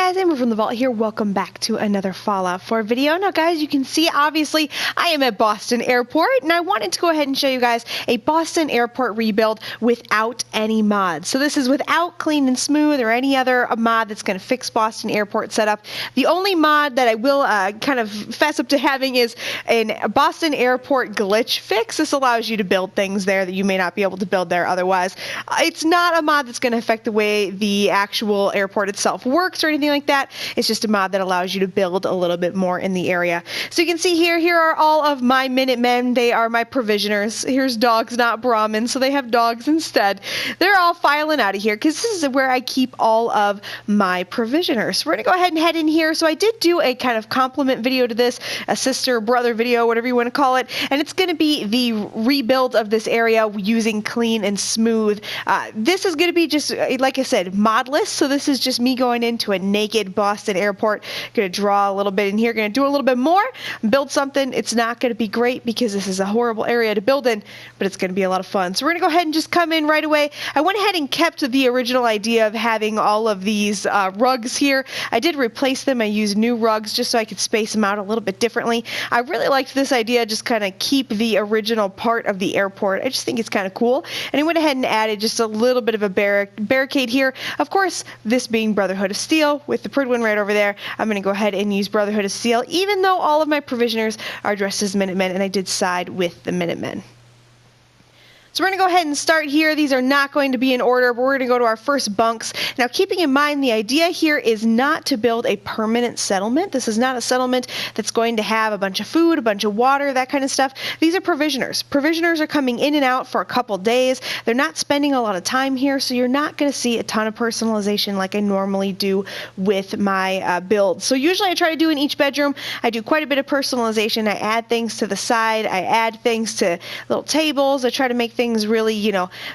guys, AmberFrmThVault here. Welcome back to another Fallout 4 video. Now guys, you can see obviously I am at Boston Airport and I wanted to go ahead and show you guys a Boston Airport rebuild without any mods. So this is without Clean and Smooth or any other mod that's going to fix Boston Airport setup. The only mod that I will kind of fess up to having is a Boston Airport glitch fix. This allows you to build things there that you may not be able to build there otherwise. It's not a mod that's going to affect the way the actual airport itself works or anything like that. It's just a mod that allows you to build a little bit more in the area. So you can see here are all of my Minutemen. They are my provisioners. Here's dogs, not Brahmin, so they have dogs instead. They're all filing out of here because this is where I keep all of my provisioners. We're going to go ahead and head in here. So I did do a kind of compliment video to this, a sister brother video, whatever you want to call it, and it's going to be the rebuild of this area using Clean and Smooth. This is going to be just, like I said, modless, so this is just me going into a naked Boston Airport. Going to draw a little bit in here, going to do a little bit more, build something. It's not going to be great because this is a horrible area to build in, but it's going to be a lot of fun. So we're going to go ahead and just come in right away. I went ahead and kept the original idea of having all of these rugs here. I did replace them. I used new rugs just so I could space them out a little bit differently. I really liked this idea, just kind of keep the original part of the airport. I just think it's kind of cool. And I went ahead and added just a little bit of a barricade here. Of course, this being Brotherhood of Steel with the Pridwin right over there, I'm going to go ahead and use Brotherhood of Steel, even though all of my provisioners are dressed as Minutemen, and I did side with the Minutemen. So we're going to go ahead and start here. These are not going to be in order, but we're going to go to our first bunks. Now, keeping in mind, the idea here is not to build a permanent settlement. This is not a settlement that's going to have a bunch of food, a bunch of water, that kind of stuff. These are provisioners. Provisioners are coming in and out for a couple days. They're not spending a lot of time here, so you're not going to see a ton of personalization like I normally do with my build. So usually I try to do in each bedroom. I do quite a bit of personalization. I add things to the side. I add things to little tables. I try to make things really,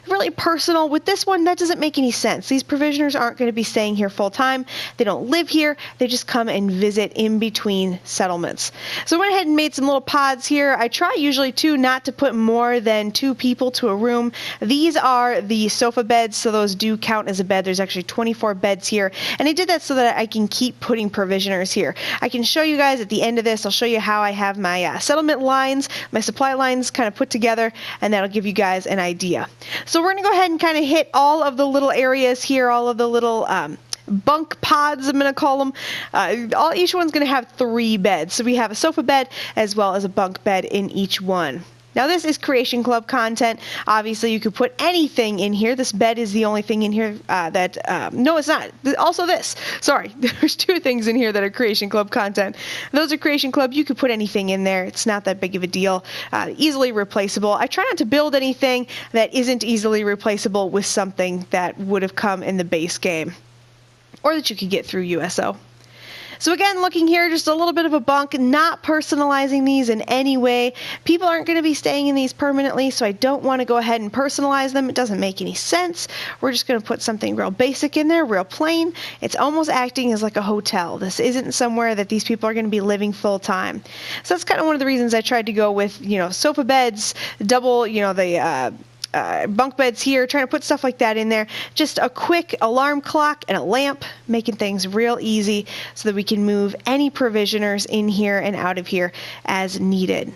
really personal. With this one, that doesn't make any sense. These provisioners aren't going to be staying here full time. They don't live here. They just come and visit in between settlements. So I went ahead and made some little pods here. I try usually too not to put more than 2 people to a room. These are the sofa beds, so those do count as a bed. There's actually 24 beds here, and I did that so that I can keep putting provisioners here. I can show you guys at the end of this. I'll show you how I have my settlement lines, my supply lines kind of put together, and that'll give you guys an idea. So we're going to go ahead and kind of hit all of the little areas here, all of the little bunk pods, I'm going to call them. Each one's going to have 3 beds. So we have a sofa bed as well as a bunk bed in each one. Now this is Creation Club content. Obviously you could put anything in here. This bed is the only thing in here no, it's not. Also this. Sorry, there's 2 things in here that are Creation Club content. Those are Creation Club. You could put anything in there. It's not that big of a deal. Easily replaceable. I try not to build anything that isn't easily replaceable with something that would have come in the base game or that you could get through USO. So again, looking here, just a little bit of a bunk, not personalizing these in any way. People aren't going to be staying in these permanently, so I don't want to go ahead and personalize them. It doesn't make any sense. We're just going to put something real basic in there, real plain. It's almost acting as like a hotel. This isn't somewhere that these people are going to be living full time. So that's kind of one of the reasons I tried to go with, sofa beds, double, the bunk beds here, trying to put stuff like that in there. Just a quick alarm clock and a lamp, making things real easy so that we can move any provisioners in here and out of here as needed.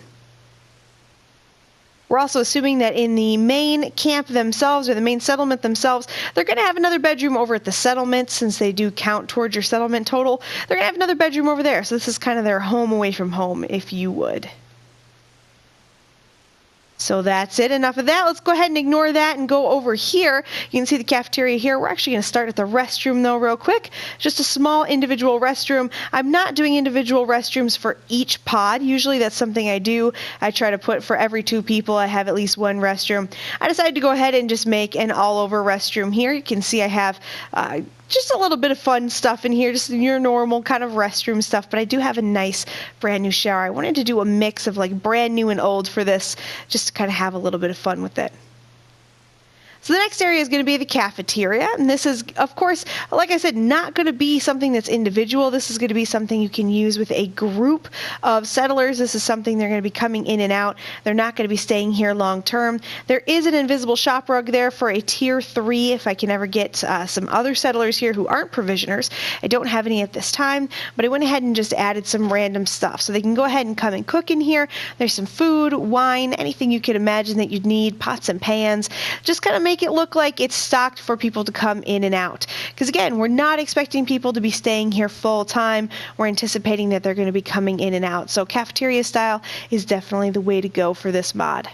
We're also assuming that in the main camp themselves, or the main settlement themselves, they're going to have another bedroom over at the settlement, since they do count towards your settlement total. They're going to have another bedroom over there, so this is kind of their home away from home, if you would. So that's it. Enough of that. Let's go ahead and ignore that and go over here. You can see the cafeteria here. We're actually going to start at the restroom though real quick. Just a small individual restroom. I'm not doing individual restrooms for each pod. Usually that's something I do. I try to put for every 2 people I have at least 1 restroom. I decided to go ahead and just make an all-over restroom here. You can see I have just a little bit of fun stuff in here, just your normal kind of restroom stuff, but I do have a nice brand new shower. I wanted to do a mix of like brand new and old for this, just to kind of have a little bit of fun with it. So the next area is going to be the cafeteria, and this is, of course, like I said, not going to be something that's individual. This is going to be something you can use with a group of settlers. This is something they're going to be coming in and out. They're not going to be staying here long term. There is an invisible shop rug there for a tier 3 if I can ever get some other settlers here who aren't provisioners. I don't have any at this time, but I went ahead and just added some random stuff. So they can go ahead and come and cook in here. There's some food, wine, anything you could imagine that you'd need, pots and pans. Just kind of make it look like it's stocked for people to come in and out. Because again, we're not expecting people to be staying here full time. We're anticipating that they're going to be coming in and out. So cafeteria style is definitely the way to go for this mod.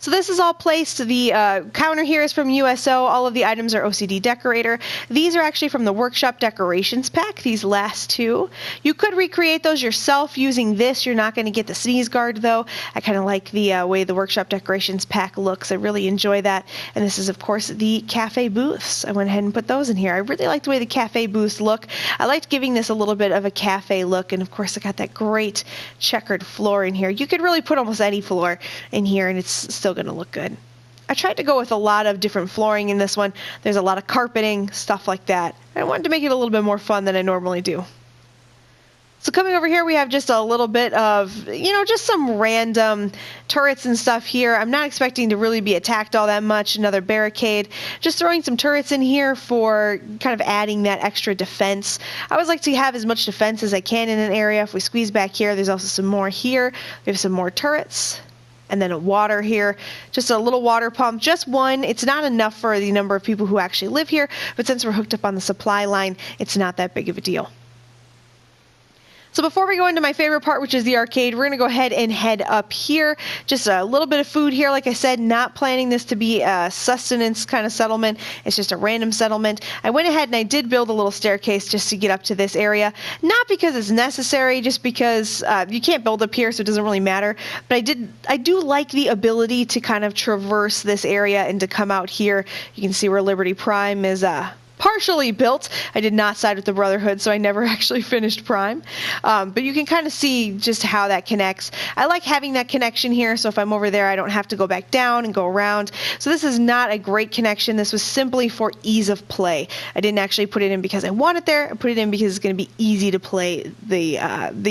So this is all placed. The counter here is from USO. All of the items are OCD Decorator. These are actually from the Workshop Decorations pack, these last two. You could recreate those yourself using this. You're not going to get the sneeze guard though. I kind of like the way the Workshop Decorations pack looks. I really enjoy that. And this is of course the cafe booths. I went ahead and put those in here. I really like the way the cafe booths look. I liked giving this a little bit of a cafe look, and of course I got that great checkered floor in here. You could really put almost any floor in here and it's still going to look good. I tried to go with a lot of different flooring in this one. There's a lot of carpeting, stuff like that. I wanted to make it a little bit more fun than I normally do. So coming over here, we have just a little bit of, just some random turrets and stuff here. I'm not expecting to really be attacked all that much. Another barricade. Just throwing some turrets in here for kind of adding that extra defense. I always like to have as much defense as I can in an area. If we squeeze back here, there's also some more here. We have some more turrets. And then a water here, just a little water pump, just one. It's not enough for the number of people who actually live here, but since we're hooked up on the supply line, it's not that big of a deal. So before we go into my favorite part, which is the arcade, we're going to go ahead and head up here. Just a little bit of food here. Like I said, not planning this to be a sustenance kind of settlement. It's just a random settlement. I went ahead and I did build a little staircase just to get up to this area. Not because it's necessary, just because you can't build up here, so it doesn't really matter. But I do like the ability to kind of traverse this area and to come out here. You can see where Liberty Prime is partially built. I did not side with the Brotherhood, so I never actually finished Prime. But you can kind of see just how that connects. I like having that connection here, so if I'm over there, I don't have to go back down and go around. So this is not a great connection. This was simply for ease of play. I didn't actually put it in because I want it there. I put it in because it's going to be easy to play the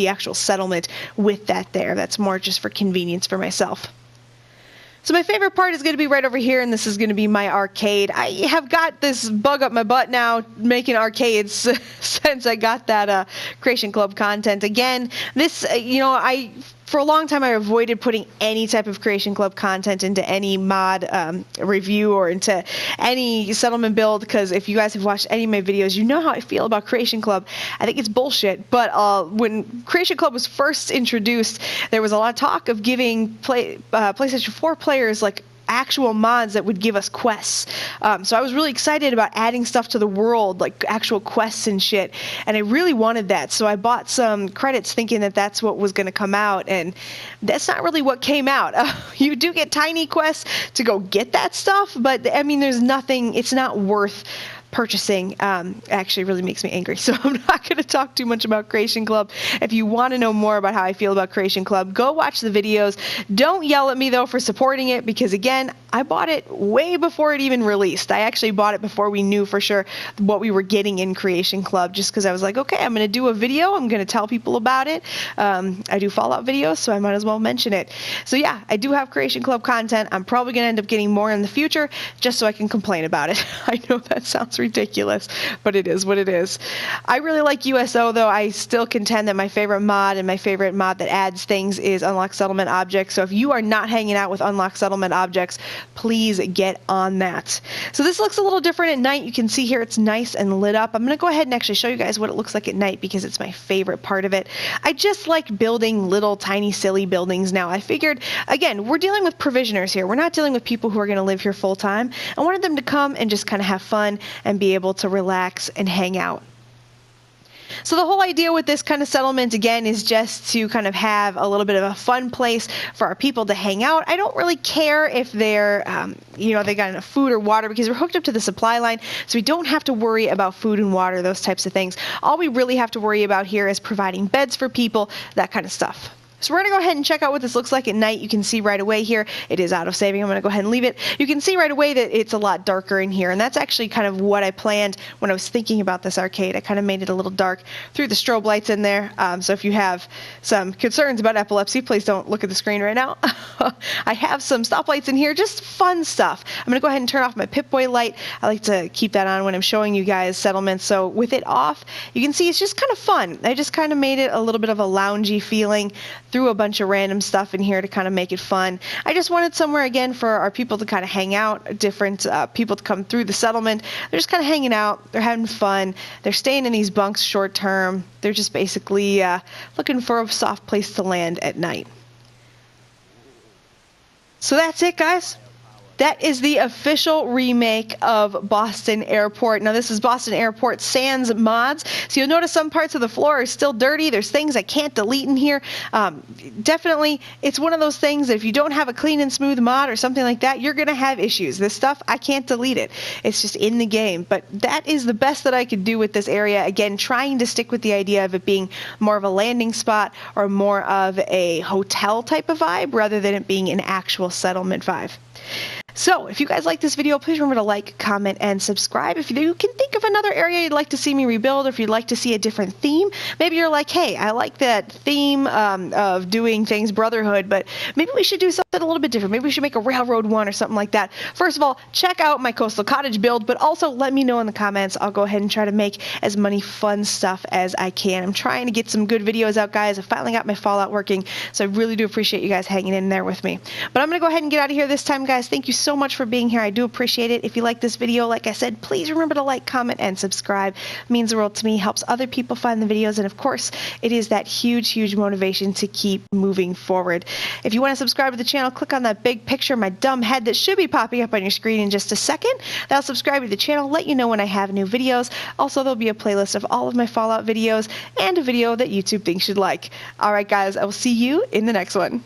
actual settlement with that there. That's more just for convenience for myself. So my favorite part is going to be right over here, and this is going to be my arcade. I have got this bug up my butt now making arcades since I got that Creation Club content. Again, this, for a long time I avoided putting any type of Creation Club content into any mod review or into any settlement build, because if you guys have watched any of my videos, you know how I feel about Creation Club. I think it's bullshit, but when Creation Club was first introduced, there was a lot of talk of giving PlayStation 4 players like actual mods that would give us quests. So I was really excited about adding stuff to the world, like actual quests and shit, and I really wanted that. So I bought some credits thinking that that's what was going to come out, and that's not really what came out. You do get tiny quests to go get that stuff, but I mean, there's nothing, it's not worth purchasing. Actually really makes me angry, so I'm not going to talk too much about Creation Club. If you want to know more about how I feel about Creation Club, go watch the videos. Don't yell at me though for supporting it, because again, I bought it way before it even released. I actually bought it before we knew for sure what we were getting in Creation Club, just because I was like, okay, I'm going to do a video, I'm going to tell people about it. I do Fallout videos, so I might as well mention it. So yeah, I do have Creation Club content. I'm probably going to end up getting more in the future just so I can complain about it. I know that sounds ridiculous, but it is what it is. I really like USO though. I still contend that my favorite mod and my favorite mod that adds things is Unlock Settlement Objects. So if you are not hanging out with Unlock Settlement Objects, please get on that. So this looks a little different at night. You can see here it's nice and lit up. I'm going to go ahead and actually show you guys what it looks like at night because it's my favorite part of it. I just like building little tiny silly buildings now. I figured, again, we're dealing with provisioners here. We're not dealing with people who are going to live here full time. I wanted them to come and just kind of have fun and be able to relax and hang out. So the whole idea with this kind of settlement, again, is just to kind of have a little bit of a fun place for our people to hang out. I don't really care if they're, they got enough food or water, because we're hooked up to the supply line, so we don't have to worry about food and water, those types of things. All we really have to worry about here is providing beds for people, that kind of stuff. So we're going to go ahead and check out what this looks like at night. You can see right away here, it is auto-saving. I'm going to go ahead and leave it. You can see right away that it's a lot darker in here, and that's actually kind of what I planned when I was thinking about this arcade. I kind of made it a little dark, threw the strobe lights in there, so if you have some concerns about epilepsy, please don't look at the screen right now. I have some stoplights in here, just fun stuff. I'm going to go ahead and turn off my Pip-Boy light. I like to keep that on when I'm showing you guys settlements, so with it off, you can see it's just kind of fun. I just kind of made it a little bit of a loungy feeling. Threw a bunch of random stuff in here to kind of make it fun. I just wanted somewhere, again, for our people to kind of hang out, different people to come through the settlement. They're just kind of hanging out. They're having fun. They're staying in these bunks short term. They're just basically looking for a soft place to land at night. So that's it, guys. That is the official remake of Boston Airport. Now, this is Boston Airport sans mods. So you'll notice some parts of the floor are still dirty. There's things I can't delete in here. Definitely, it's one of those things that if you don't have a clean and smooth mod or something like that, you're going to have issues. This stuff, I can't delete it. It's just in the game. But that is the best that I could do with this area. Again, trying to stick with the idea of it being more of a landing spot or more of a hotel type of vibe rather than it being an actual settlement vibe. So, if you guys like this video, please remember to like, comment, and subscribe. If you can think of another area you'd like to see me rebuild, or if you'd like to see a different theme, maybe you're like, hey, I like that theme of doing things Brotherhood, but maybe we should do something a little bit different. Maybe we should make a railroad one or something like that. First of all, check out my coastal cottage build, but also let me know in the comments. I'll go ahead and try to make as many fun stuff as I can. I'm trying to get some good videos out, guys. I finally got my Fallout working, so I really do appreciate you guys hanging in there with me. But I'm going to go ahead and get out of here this time, guys. Thank you so much for being here. I do appreciate it. If you like this video, like I said, please remember to like, comment, and subscribe. It means the world to me, helps other people find the videos, and of course, it is that huge, huge motivation to keep moving forward. If you want to subscribe to the channel, click on that big picture of my dumb head that should be popping up on your screen in just a second. That'll subscribe to the channel, let you know when I have new videos. Also, there'll be a playlist of all of my Fallout videos and a video that YouTube thinks you'd like. All right, guys, I will see you in the next one.